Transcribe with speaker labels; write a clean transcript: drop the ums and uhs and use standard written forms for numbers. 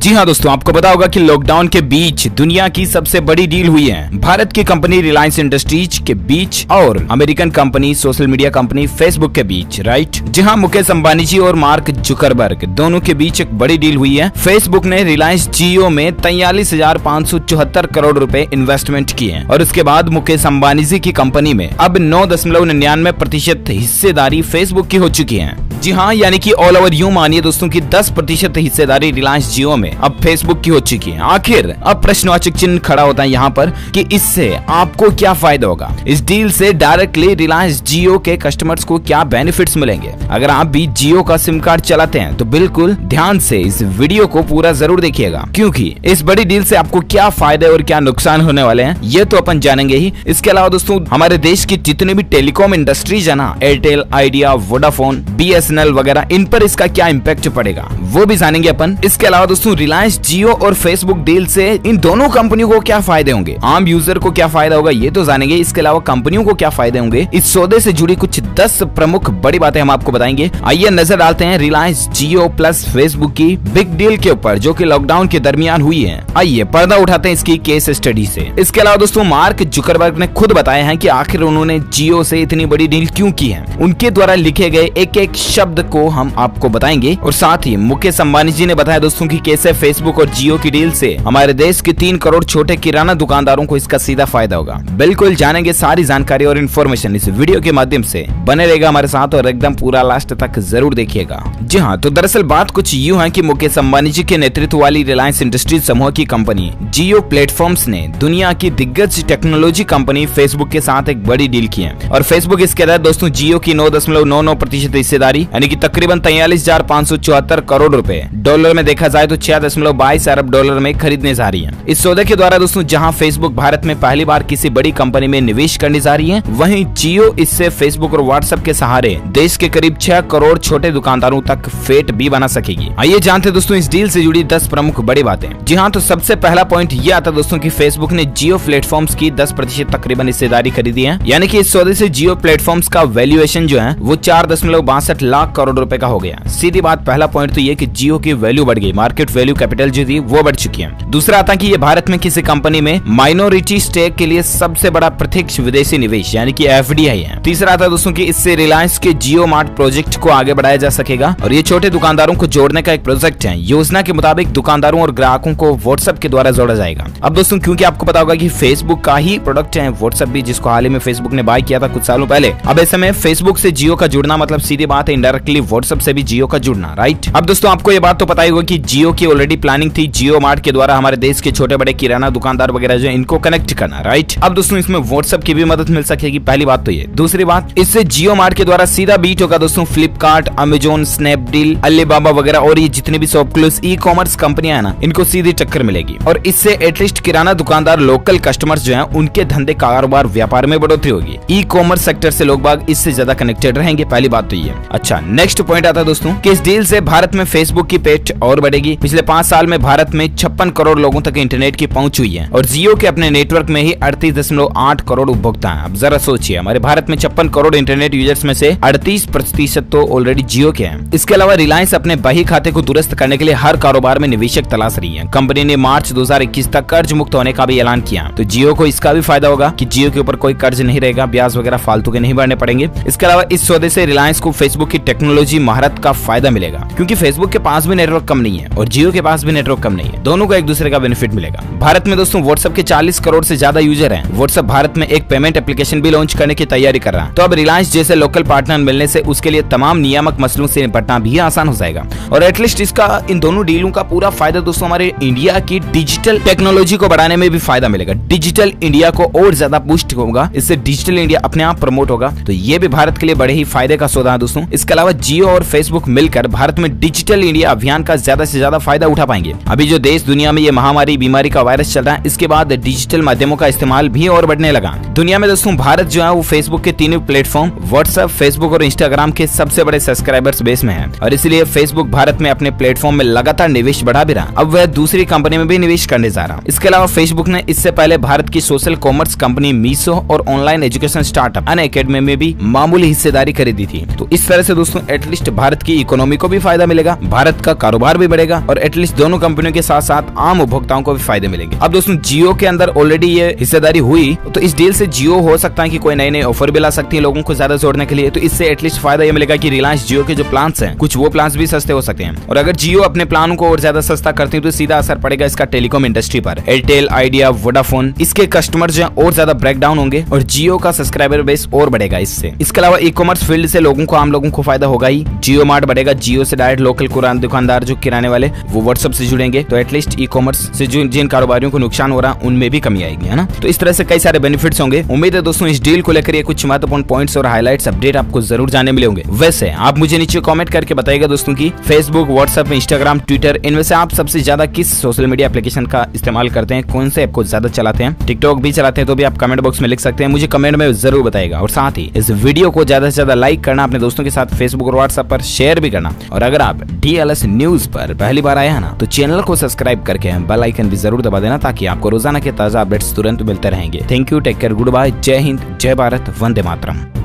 Speaker 1: जी हाँ दोस्तों, आपको पता होगा कि लॉकडाउन के बीच दुनिया की सबसे बड़ी डील हुई है भारत की कंपनी रिलायंस इंडस्ट्रीज के बीच और American company social media company Facebook के बीच, राइट। जी हाँ, मुकेश अंबानी जी और मार्क जुकरबर्ग दोनों के बीच एक बड़ी डील हुई है। फेसबुक ने रिलायंस जियो में 43,574 करोड़ रुपए इन्वेस्टमेंट किए हैं और उसके बाद मुकेश अंबानी जी की कंपनी में अब 9.99% हिस्सेदारी फेसबुक की हो चुकी है। जी हाँ, यानी कि ऑल ओवर यूं मानिए दोस्तों की 10% हिस्सेदारी रिलायंस जियो में अब फेसबुक की हो चुकी है। आखिर अब प्रश्नवाचक चिन्ह खड़ा होता है यहाँ पर कि इससे आपको क्या फायदा होगा। इस डील से डायरेक्टली रिलायंस जियो के कस्टमर्स को क्या बेनिफिट्स मिलेंगे। अगर आप भी जियो का सिम कार्ड चलाते हैं तो बिल्कुल ध्यान से इस वीडियो को पूरा जरूर देखिएगा, क्योंकि इस बड़ी डील से आपको क्या फायदे और क्या नुकसान होने वाले हैं ये तो अपन जानेंगे ही। इसके अलावा दोस्तों हमारे देश की जितनी भी टेलीकॉम इंडस्ट्रीज है ना, एयरटेल, आइडिया, वोडाफोन, BSNL वगैरह, इन पर इसका क्या इम्पैक्ट पड़ेगा वो भी जानेंगे अपन। इसके अलावा दोस्तों रिलायंस जियो और फेसबुक डील से इन दोनों कंपनियों को क्या फायदे होंगे, आम यूजर को क्या फायदा होगा ये तो जानेंगे। इसके अलावा कंपनियों को क्या फायदे होंगे, इस सौदे से जुड़ी कुछ 10 प्रमुख बड़ी बातें हम आपको बताएंगे। आइए नजर डालते हैं रिलायंस जियो प्लस फेसबुक की बिग डील के ऊपर जो कि लॉकडाउन के दरमियान हुई है। आइए पर्दा उठाते हैं इसकी केस स्टडी से। इसके अलावा दोस्तों मार्क जुकरबर्ग ने खुद बताया है कि आखिर उन्होंने जियो से इतनी बड़ी डील क्यों की है। उनके द्वारा लिखे गए एक एक शब्द को हम आपको बताएंगे और साथ ही मुकेश अंबानी जी ने बताया दोस्तों कि कैसे फेसबुक और जियो की डील से हमारे देश के 3 करोड़ छोटे किराना दुकानदारों को इसका सीधा फायदा होगा। बिल्कुल जानेंगे सारी जानकारी और इन्फॉर्मेशन इस वीडियो के माध्यम से। बने रहेगा हमारे साथ और एकदम पूरा लास्ट तक जरूर देखिएगा। जी हाँ, तो दरअसल बात कुछ यूं है कि मुकेश अंबानी जी के नेतृत्व वाली रिलायंस इंडस्ट्रीज समूह की कंपनी जियो प्लेटफॉर्म्स ने दुनिया की दिग्गज टेक्नोलॉजी कंपनी फेसबुक के साथ एक बड़ी डील की है और फेसबुक इसके तहत दोस्तों जियो की 9.99% हिस्सेदारी यानी कि तकरीबन 43,574 करोड़ रुपए, डॉलर में देखा जाए तो 6.22 अरब डॉलर में खरीदने जा रही है। इस सौदे के द्वारा दोस्तों जहां फेसबुक भारत में पहली बार किसी बड़ी कंपनी में निवेश करने जा रही है, वहीं जियो इससे फेसबुक और व्हाट्सएप के सहारे देश के करीब 6 करोड़ छोटे दुकानदारों तक फेट भी बना सकेगी। आइए जानते हैं दोस्तों इस डील से जुड़ी 10 प्रमुख बड़ी बातें। जी हाँ, तो सबसे पहला पॉइंट ये आता दोस्तों कि फेसबुक ने जियो प्लेटफॉर्म्स की 10% तकरीबन हिस्सेदारी खरीदी है, यानी कि इस सौदे से जियो प्लेटफॉर्म्स का वैल्यूएशन जो है वो 4.62 लाख करोड़ रुपए का हो गया। सीधी बात, पहला पॉइंट तो ये कि जियो की वैल्यू बढ़ गई, मार्केट वैल्यू कैपिटल जो थी वो बढ़ चुकी है। दूसरा आता कि ये भारत में किसी कंपनी में माइनॉरिटी स्टेक के लिए सबसे बड़ा प्रत्यक्ष विदेशी निवेश यानी कि FDI है। तीसरा आता दोस्तों कि इससे रिलायंस के जियो मार्ट प्रोजेक्ट को आगे बढ़ाया जा सकेगा और ये छोटे दुकानदारों को जोड़ने का एक प्रोजेक्ट है। योजना के मुताबिक दुकानदारों और ग्राहकों को व्हाट्सएप के द्वारा जोड़ा जाएगा। अब दोस्तों क्योंकि आपको पता होगा कि फेसबुक का ही प्रोडक्ट है व्हाट्सएप भी, जिसको हाल ही में फेसबुक ने बाय किया था कुछ सालों पहले। अब ऐसे में फेसबुक से जियो का जुड़ना मतलब सीधी बात है इनडायरेक्टली व्हाट्सएप से भी जियो का जुड़ना, राइट। अब दोस्तों आपको ये बात तो पता ही होगा कि जियो की ऑलरेडी प्लानिंग थी जियो मार्ट के द्वारा हमारे देश के छोटे बड़े किराना दुकानदार वगैरह जो इनको कनेक्ट करना, राइट। अब दोस्तों इसमें व्हाट्सएप की भी मदद मिल सकेगी, पहली बात तो ये। दूसरी बात, इससे जियो मार्ट के द्वारा सीधा बीट होगा दोस्तों फ्लिपकार्ट, अमेजोन, स्नैपडील, अलीबाबा वगैरह और ये जितने भी शॉपक्लूज ई-कॉमर्स कंपनियां है ना, इनको सीधी टक्कर मिलेगी और इससे एटलीस्ट किराना दुकानदार लोकल कस्टमर्स जो है उनके धंधे कारोबार व्यापार में बढ़ोतरी होगी। ई-कॉमर्स सेक्टर से लोग बाग इससे ज्यादा कनेक्टेड रहेंगे, पहली बात तो ये। अच्छा, नेक्स्ट पॉइंट आता दोस्तों कि इस डील से भारत में फेसबुक की पेट और बढ़ेगी। पिछले 5 साल में भारत में 56 करोड़ लोगों तक इंटरनेट की पहुंच हुई है और जियो के अपने नेटवर्क में ही 38.8 करोड़ उपभोक्ता हैं। अब जरा सोचिए, हमारे भारत में 56 करोड़ इंटरनेट यूजर्स में से 38% तो ऑलरेडी जियो के हैं। इसके अलावा रिलायंस अपने बही खाते को दुरुस्त करने के लिए हर कारोबार में निवेशक तलाश रही है। कंपनी ने मार्च 2021 तक कर्ज मुक्त होने का भी ऐलान किया, तो जियो को इसका भी फायदा होगा कि जियो के ऊपर कोई कर्ज नहीं रहेगा, ब्याज वगैरह फालतू के नहीं भरने पड़ेंगे। इसके अलावा इस सौदे से रिलायंस को फेसबुक की टेक्नोलॉजी महारत का फायदा मिलेगा, क्योंकि फेसबुक के पास भी नेटवर्क कम नहीं है और जियो के पास भी नेटवर्क कम नहीं है, दोनों को एक दूसरे का बेनिफिट मिलेगा। भारत में दोस्तों व्हाट्सएप के 40 करोड़ से ज्यादा यूजर हैं। व्हाट्सएप भारत में एक पेमेंट एप्लीकेशन भी लॉन्च करने की तैयारी कर रहा है, तो अब रिलायंस जैसे लोकल पार्टनर मिलने से उसके लिए तमाम नियामक मसलों से निपटना भी आसान हो जाएगा और एटलीस्ट इसका इन दोनों डीलों का पूरा फायदा दोस्तों हमारे इंडिया की डिजिटल टेक्नोलॉजी को बढ़ाने में भी फायदा मिलेगा। डिजिटल इंडिया को और ज्यादा बूस्ट होगा, इससे डिजिटल इंडिया अपने आप प्रमोट होगा, तो ये भी भारत के लिए बड़े ही फायदे का सौदा है दोस्तों। इसके अलावा जियो और फेसबुक मिलकर भारत में डिजिटल इंडिया अभियान का ज्यादा से ज्यादा फायदा उठा पाएंगे। अभी जो देश दुनिया में ये महामारी बीमारी का वायरस चल रहा है, इसके बाद डिजिटल माध्यमों का इस्तेमाल भी और बढ़ने लगा। दुनिया में दोस्तों भारत जो है वो फेसबुक के तीनों प्लेटफॉर्म व्हाट्सएप, फेसबुक और इंस्टाग्राम के सबसे बड़े सब्सक्राइबर्स बेस में है और इसलिए फेसबुक भारत में अपने प्लेटफॉर्म में लगातार निवेश बढ़ा भी रहा, अब वह दूसरी कंपनी में भी निवेश करने जा रहा। इसके अलावा फेसबुक ने इससे पहले भारत की सोशल कॉमर्स कंपनी मीशो और ऑनलाइन एजुकेशन स्टार्टअप अनअकैडमी में भी मामूली हिस्सेदारी खरीदी थी। तो इस तरह से दोस्तों एटलीस्ट भारत की इकोनॉमी को भी फायदा मिलेगा, भारत का कारोबार भी बढ़ेगा और एटलीस्ट दोनों कंपनियों के साथ साथ आम उपभोक्ताओं को भी फायदे मिलेंगे। अब दोस्तों जियो के अंदर ऑलरेडी ये हिस्सेदारी हुई, तो इस डील से जियो हो सकता है कि कोई नए नए ऑफर भी ला सकती है लोगों को ज्यादा जोड़ने के लिए। तो इससे एटलीस्ट फायदा ये मिलेगा कि रिलायंस जियो के जो प्लान्स हैं कुछ वो प्लान्स भी सस्ते हो सकते हैं। और अगर जियो अपने प्लान को और ज्यादा सस्ता करती है तो सीधा असर पड़ेगा इसका टेलीकॉम इंडस्ट्री पर। एयरटेल, आइडिया, वोडाफोन इसके कस्टमर जो और ज्यादा ब्रेकडाउन होंगे और जियो का सब्सक्राइबर बेस और बढ़ेगा इससे। इसके अलावा ई कॉमर्स फील्ड से लोगों को, आम लोगों को फायदा होगा ही। जियो मार्ट बढ़ेगा, जियो से डायरेक्ट लोकल दुकानदार जो किराने वाले वो व्हाट्सएप से जुड़ेंगे, तो एटलीस्ट ई कॉमर्स से जिन कारोबारियों को नुकसान हो रहा उनमें भी कमी आएगी, है ना। तो इस तरह से कई सारे बेनिफिट्स होंगे। उम्मीद है दोस्तों इस डील को लेकर ये कुछ महत्वपूर्ण पॉइंट्स और हाइलाइट्स अपडेट आपको जरूर जानने मिले होंगे। वैसे आप मुझे नीचे कमेंट करके बताइएगा दोस्तों की फेसबुक, व्हाट्सएप, इंस्टाग्राम, ट्विटर, इनमें से आप सबसे ज्यादा किस सोशल मीडिया एप्लीकेशन का इस्तेमाल करते हैं, कौन से ऐप को ज्यादा चलाते हैं, टिकटॉक भी चलाते हैं तो भी आप कमेंट बॉक्स में लिख सकते हैं, मुझे कमेंट में जरूर बताइएगा। और साथ ही इस वीडियो को ज्यादा से ज्यादा लाइक करना, अपने दोस्तों के साथ फेसबुक और व्हाट्सएप पर शेयर भी करना। और अगर आप DLS न्यूज पर पहली बार आए हैं ना, तो चैनल को सब्सक्राइब करके बेल आइकन भी जरूर दबा देना ताकि आपको रोजाना के ताजा अपडेट्स तुरंत मिलते रहेंगे। Thank you, take care, goodbye, जय हिंद, जय भारत, वंदे मातरम।